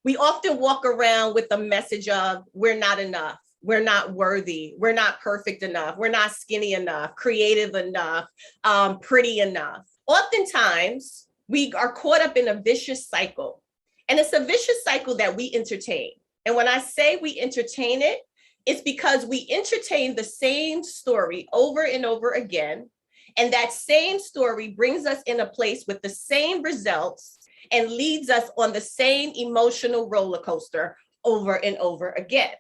We often walk around with the message of we're not enough, we're not worthy, we're not perfect enough, we're not skinny enough, creative enough, pretty enough. Oftentimes, we are caught up in a vicious cycle. And it's a vicious cycle that we entertain. And when I say we entertain it, it's because we entertain the same story over and over again. And that same story brings us in a place with the same results and leads us on the same emotional roller coaster over and over again.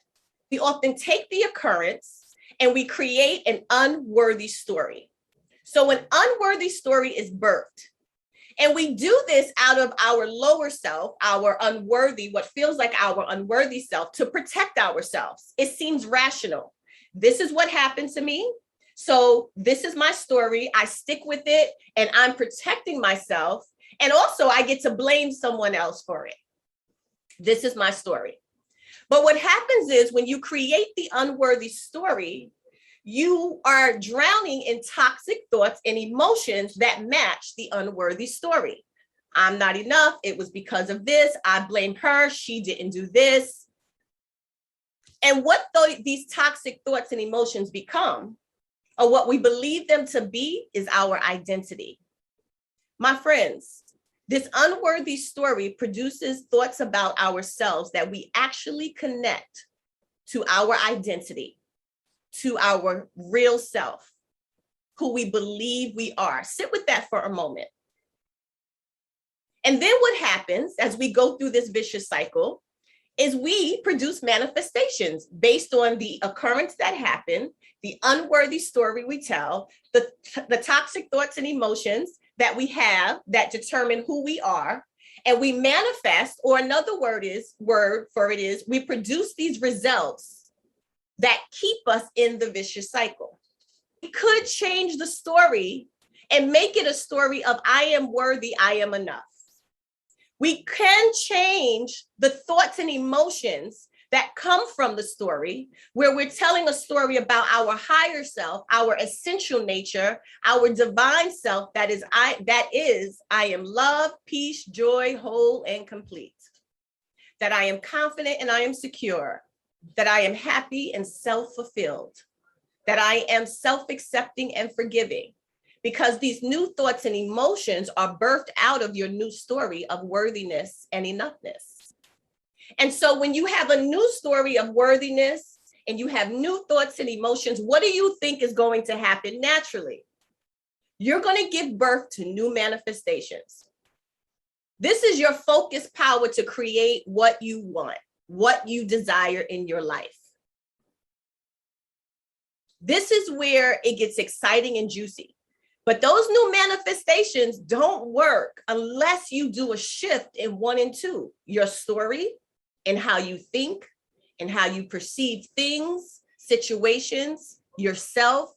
We often take the occurrence and we create an unworthy story. So an unworthy story is birthed. And we do this out of our lower self, our unworthy, what feels like our unworthy self, to protect ourselves. It seems rational. This is what happened to me. So this is my story. I stick with it and I'm protecting myself. And also I get to blame someone else for it. This is my story. But what happens is when you create the unworthy story, you are drowning in toxic thoughts and emotions that match the unworthy story. I'm not enough. It was because of this. I blame her. She didn't do this. And what these toxic thoughts and emotions become, or what we believe them to be, is our identity. My friends, this unworthy story produces thoughts about ourselves that we actually connect to our identity, to our real self, who we believe we are. Sit with that for a moment. And then what happens as we go through this vicious cycle is we produce manifestations based on the occurrence that happened, the unworthy story we tell, the toxic thoughts and emotions that we have that determine who we are. And we manifest, or another word for it is, we produce these results that keep us in the vicious cycle. We could change the story and make it a story of I am worthy, I am enough. We can change the thoughts and emotions that come from the story, where we're telling a story about our higher self, our essential nature, our divine self, that is I am love, peace, joy, whole, and complete. That I am confident and I am secure. That I am happy and self-fulfilled. That I am self-accepting and forgiving. Because these new thoughts and emotions are birthed out of your new story of worthiness and enoughness. And so when you have a new story of worthiness and you have new thoughts and emotions, what do you think is going to happen naturally? You're going to give birth to new manifestations. This is your focused power to create what you want, what you desire in your life. This is where it gets exciting and juicy. But those new manifestations don't work unless you do a shift in 1 and 2, your story and how you think and how you perceive things, situations, yourself,